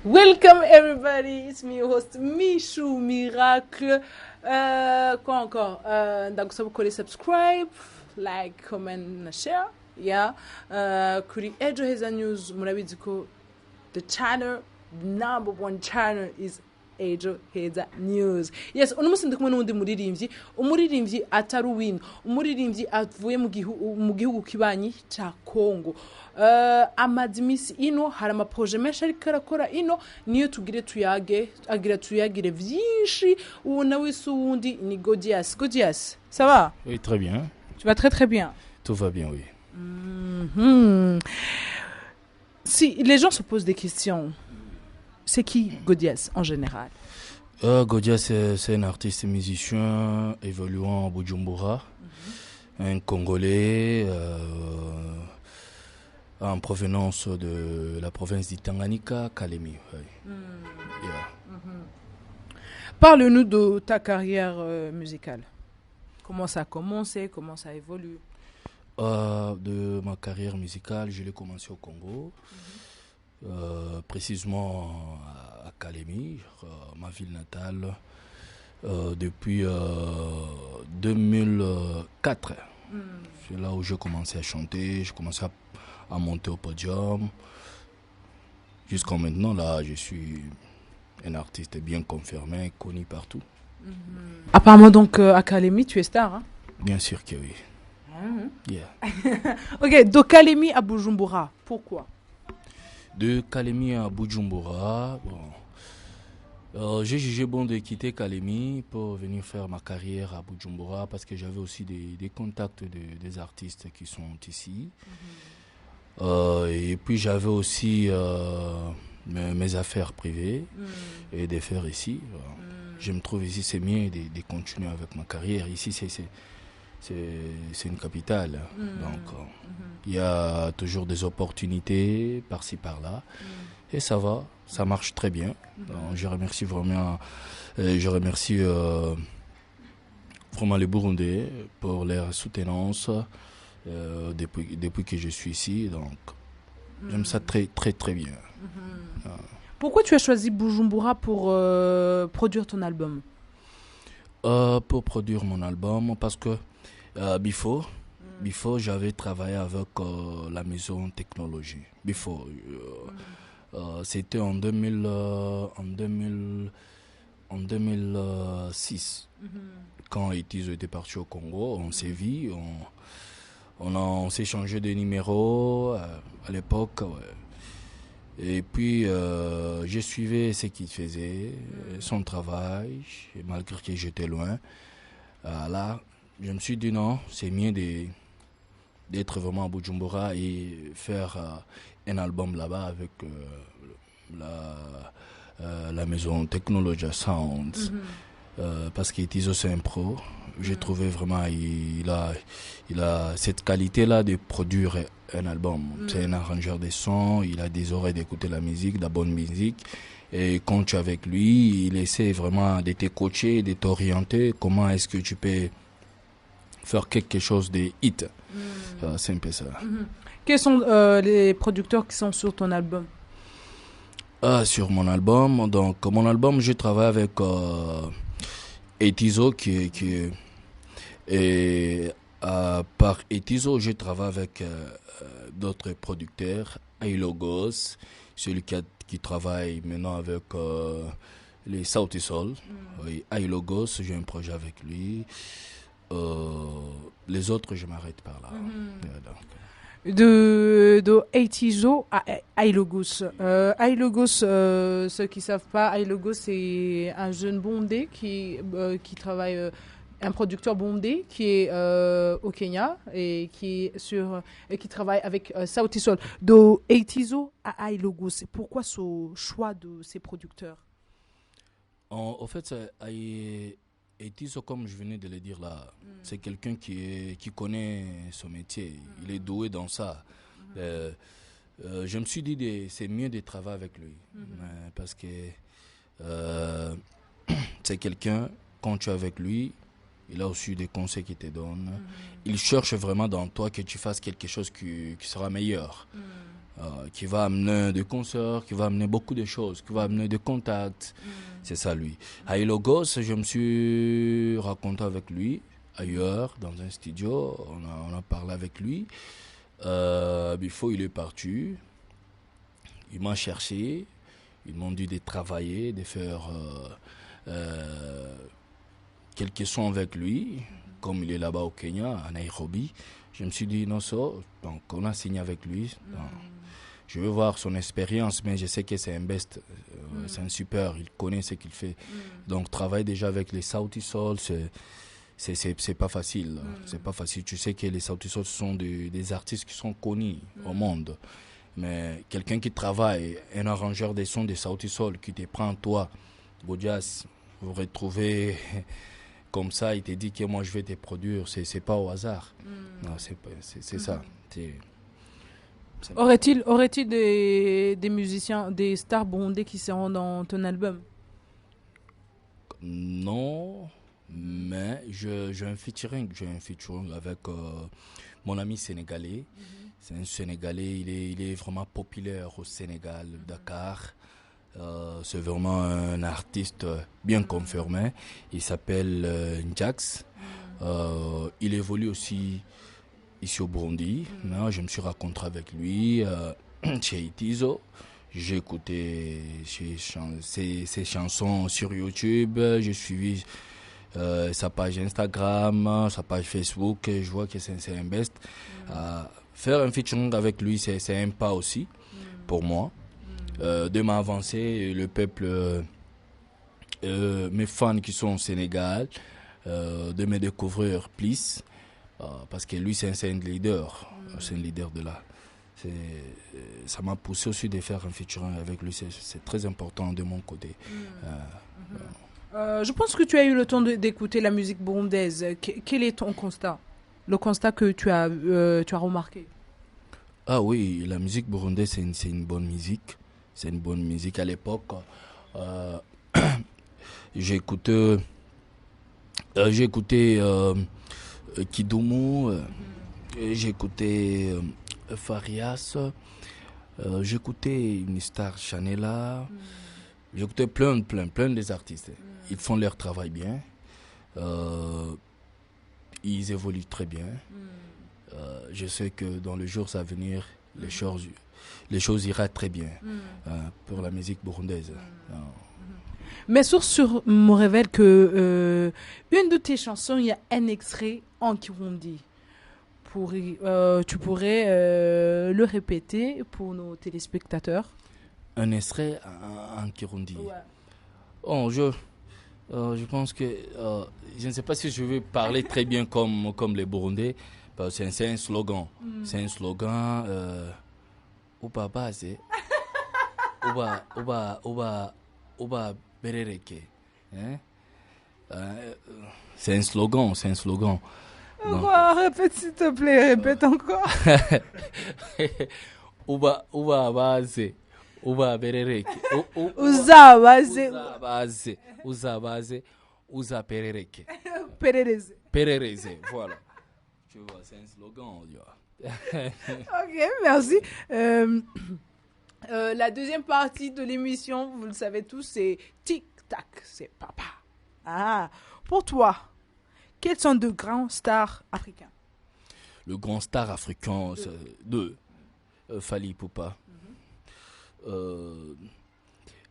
Welcome everybody, it's me host Michou Miracle. Quoi encore? Donc ça vous collez subscribe, like, comment, share. Yeah. Kuri Ejo Heza News murabizi ko the channel number one channel is Ejo Heza News. Yes, uno musi ndikumwe n'undi umuririmbyi atari win, umuririmbyi avuye mu gihugu kibanyi ca Kongo. Amadimisi ino hari amaproje menshi ariko arakora ino niyo tugire tuyagire vyinshi ubona wese uwundi ni Godias. Ça va? Oui, très bien. Tu vas très très bien. Tout va bien, oui. Si les gens se posent des questions, c'est qui Godias en général? Godias, c'est un artiste musicien évoluant à Bujumbura, un Congolais en provenance de la province d'Itanganyika, Kalemi. Oui. Yeah. Parle-nous de ta carrière musicale. Comment ça a commencé, comment ça évolue? De ma carrière musicale, je l'ai commencé au Congo, précisément à Kalemi, ma ville natale, depuis 2004. C'est là où j'ai commencé à chanter, j'ai commencé à monter au podium. Jusqu'à maintenant, là, je suis un artiste bien confirmé, connu partout. Apparemment, donc, à Kalemi, tu es star, hein? Bien sûr que oui. Yeah. Ok, de Kalemi à Bujumbura, pourquoi? De Kalemi à Bujumbura, j'ai jugé bon de quitter Kalemi pour venir faire ma carrière à Bujumbura parce que j'avais aussi des contacts des artistes qui sont ici. Et puis j'avais aussi mes affaires privées et des faire ici. Je me trouve ici, c'est mieux de continuer avec ma carrière. Ici, c'est une capitale. Donc, il y a toujours des opportunités par-ci, par-là. Et ça va, ça marche très bien. Donc, je remercie vraiment, vraiment les Burundais pour leur soutenance depuis que je suis ici. Donc, j'aime ça très, très, très bien. Pourquoi tu as choisi Bujumbura pour produire ton album? Pour produire mon album, parce que before, j'avais travaillé avec la maison technologie. Before, c'était en 2006, quand Etizo était parti au Congo, on s'est vu, on s'est changé de numéro à l'époque. Ouais. Et puis, je suivais ce qu'il faisait, son travail, et malgré que j'étais loin. Là, je me suis dit non, c'est mieux d'être vraiment à Bujumbura et faire un album là-bas avec la maison Technologia Sounds. Parce qu'Etizo c'est un pro. J'ai trouvé vraiment il a cette qualité-là de produire un album. C'est un arrangeur de sons, il a des oreilles d'écouter la musique, de la bonne musique. Et quand tu es avec lui, il essaie vraiment de te coacher, de t'orienter. Comment est-ce que tu peux faire quelque chose de hit? C'est un peu ça. Quels sont les producteurs qui sont sur ton album? Sur mon album, donc mon album, je travaille avec Etizo et par Etizo, je travaille avec d'autres producteurs, Ailogos, celui qui travaille maintenant avec les Sauti Sol. Oui, Ailogos, j'ai un projet avec lui. Les autres, je m'arrête par là. De Etizo à Ailogos. Ailogos, ceux qui ne savent pas, Ailogos c'est un jeune bondé qui travaille, un producteur bondé qui est au Kenya et qui travaille avec Sauti Sol. De Etizo à Ailogos, pourquoi ce choix de ces producteurs? En fait, Etizo, comme je venais de le dire là, c'est quelqu'un qui connaît son métier. Il est doué dans ça. Je me suis dit c'est mieux de travailler avec lui. Parce que c'est quelqu'un, quand tu es avec lui, il a aussi des conseils qu'il te donne. Il cherche vraiment dans toi que tu fasses quelque chose qui sera meilleur. qui va amener des concerts, qui va amener beaucoup de choses, qui va amener des contacts. C'est ça, lui. Haï Logos, je me suis raconté avec lui, ailleurs, dans un studio. On a parlé avec lui. Before il est parti, ils m'ont cherché. Ils m'ont dit de travailler, de faire quelques sons avec lui, comme il est là-bas au Kenya, à Nairobi. Je me suis dit non, ça. Donc, on a signé avec lui. Donc, je veux voir son expérience, mais je sais que c'est un best, c'est un super, il connaît ce qu'il fait. Donc, travailler déjà avec les Sauti Sol, c'est pas facile. C'est pas facile. Tu sais que les Sauti Sol sont des artistes qui sont connus au monde. Mais quelqu'un qui travaille, un arrangeur des sons de Sauti Sol, qui te prend toi, Bodias, vous retrouvez comme ça, il te dit que moi je vais te produire, c'est pas au hasard. Non, c'est ça. Aurait-il des musiciens, des stars burundais qui seront dans ton album? Non, mais j'ai un featuring avec mon ami sénégalais. C'est un Sénégalais, il est vraiment populaire au Sénégal, Dakar. C'est vraiment un artiste bien confirmé. Il s'appelle Njax. Il évolue aussi ici au Burundi. Non, je me suis rencontré avec lui chez Itizo. J'ai écouté ses chansons sur YouTube. J'ai suivi sa page Instagram, sa page Facebook. Et je vois que c'est un best. Faire un featuring avec lui, c'est un pas aussi pour moi. De m'avancer, le peuple, mes fans qui sont au Sénégal, de me découvrir plus, parce que lui c'est un leader, c'est un leader de là. Ça m'a poussé aussi de faire un featuring avec lui, c'est très important de mon côté. Je pense que tu as eu le temps d'écouter la musique burundaise. Quel est ton constat? Le constat que tu as remarqué? Ah oui, la musique burundaise, c'est une bonne musique. C'est une bonne musique. À l'époque, j'ai écouté Kidumu, j'ai écouté Farias, j'ai écouté une star Chanela, j'ai écouté plein des artistes. Ils font leur travail bien, ils évoluent très bien. Je sais que dans les jours à venir, les choses iraient très bien pour la musique burundaise. Mes sources me révèlent que une de tes chansons, il y a un extrait en Kirundi. Tu pourrais le répéter pour nos téléspectateurs. Un extrait en Kirundi. Ouais. Oh, je pense que je ne sais pas si je vais parler très bien comme les Burundais. C'est un slogan. C'est un slogan. Uba base. Uba berereke. C'est un slogan. Répète s'il te plaît, répète encore. Uba base. Uba berereke. Uza base. Uza perereke. Perereze. Voilà. Tu vois, c'est un slogan. Ok, merci. La deuxième partie de l'émission, vous le savez tous, c'est tic-tac, c'est papa. Ah, pour toi, quels sont de grands stars africains? Le grand star africain, c'est deux. Fally Ipupa.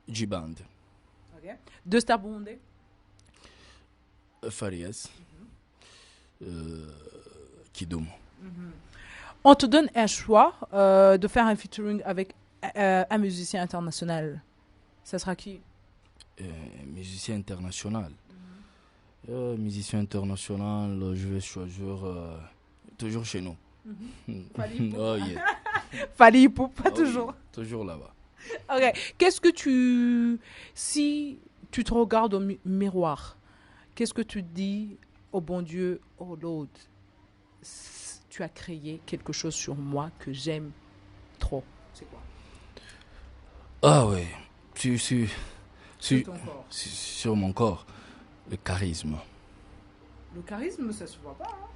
J-Band. Okay. Deux stars burundais? Farias. Kidum. On te donne un choix de faire un featuring avec un musicien international. Ça sera qui? Musicien international. Musicien international, je vais choisir toujours chez nous. Oh, yeah. Fally Ipupa, toujours. Oui, toujours là-bas. Ok. Si tu te regardes au miroir, qu'est-ce que tu dis au bon Dieu, oh Lord, tu as créé quelque chose sur moi que j'aime trop. C'est quoi? Ah ouais, sur mon corps, le charisme. Le charisme, ça se voit pas. Hein?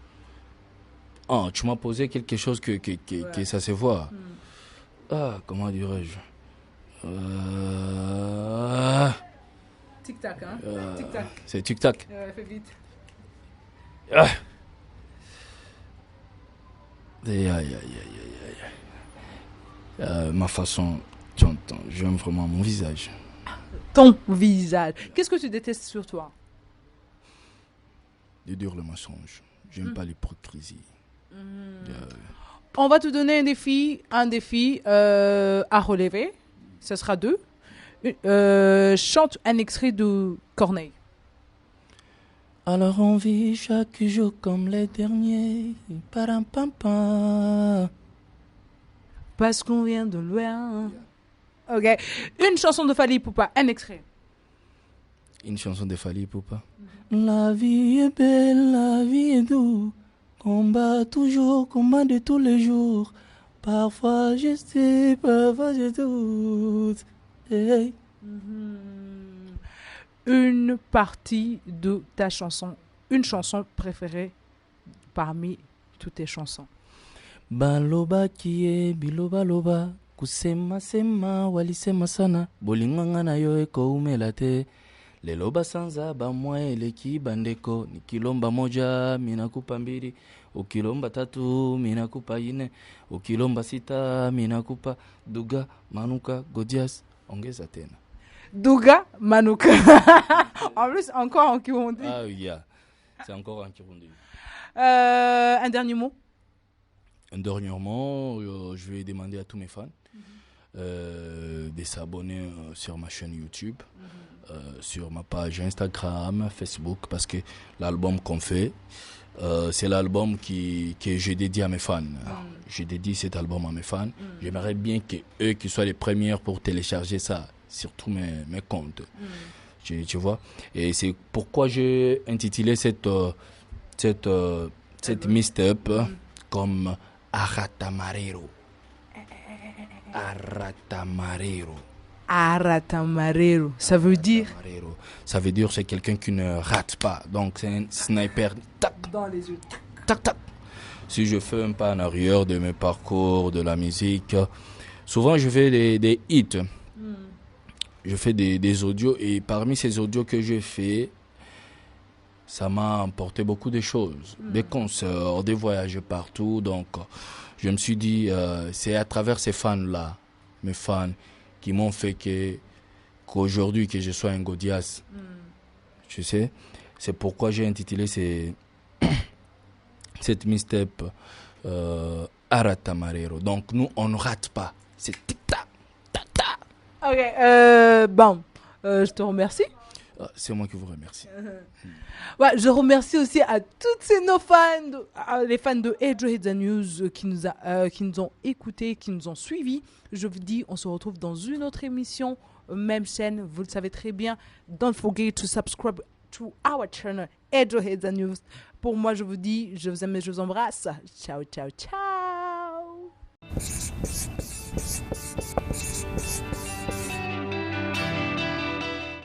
Oh, tu m'as posé quelque chose que ça se voit. Comment dirais-je? Tic-tac, hein? Tic-tac. C'est tic-tac. Fais vite. Ah. Aïe, aïe, aïe, aïe. Ma façon, tu entends, j'aime vraiment mon visage. Ton visage. Qu'est-ce que tu détestes sur toi? De dire le mensonge. J'aime pas l'hypocrisie. On va te donner un défi à relever. Ce sera 2. Chante un extrait de Corneille. Alors on vit chaque jour comme les derniers. Param pam pam. Parce qu'on vient de loin. Ok. Une chanson de Fally Ipupa, un extrait. Une chanson de Fally Ipupa. La vie est belle, la vie est douce. Combat toujours, combat de tous les jours. Parfois je sais, parfois je doute. Hey. Une partie de ta chanson, une chanson préférée parmi toutes tes chansons. Baloba kie biloba loba kusema sema walisema sana bolinganga na yo eko umela te lelo basanza bamwa eleki bandeko nikilomba moja minakupa mbili ukilomba tatu minakupa ine ukilomba sita minakupa duga manuka godias ongeza tena Duga manuka. En plus encore en Kirundi. Ah oui, c'est encore en Kirundi. Un dernier mot. Dernièrement, je vais demander à tous mes fans de s'abonner sur ma chaîne YouTube, sur ma page Instagram, Facebook, parce que l'album qu'on fait, c'est l'album que j'ai dédié à mes fans. J'ai dédié cet album à mes fans. J'aimerais bien qu'eux qui soient les premiers pour télécharger ça sur tous mes comptes. Tu vois? Et c'est pourquoi j'ai intitulé cette mixtape comme Aratamarero. Aratamarero. Aratamarero. Ça veut dire? Ça veut dire c'est quelqu'un qui ne rate pas. Donc c'est un sniper. Tac. Dans les yeux. Tac, tac. Si je fais un pas en arrière de mes parcours, de la musique, souvent je fais des hits. Je fais des audios et parmi ces audios que j'ai fait, ça m'a apporté beaucoup de choses. Des concerts, des voyages partout. Donc, je me suis dit, c'est à travers ces fans-là, mes fans, qui m'ont fait qu'aujourd'hui, que je sois un Godias. Tu sais, c'est pourquoi j'ai intitulé cette mixtape Aratamarero. Donc, nous, on ne rate pas. C'est tic-tac, tac-tac. Ok, bon, je te remercie. C'est moi qui vous remercie. Ouais, je remercie aussi à toutes nos fans, les fans de Edgeheads and News qui nous ont écoutés, qui nous ont suivis. Je vous dis, on se retrouve dans une autre émission, même chaîne, vous le savez très bien. Don't forget to subscribe to our channel, Edgeheads and News. Pour moi, je vous dis, je vous aime et je vous embrasse. Ciao, ciao, ciao.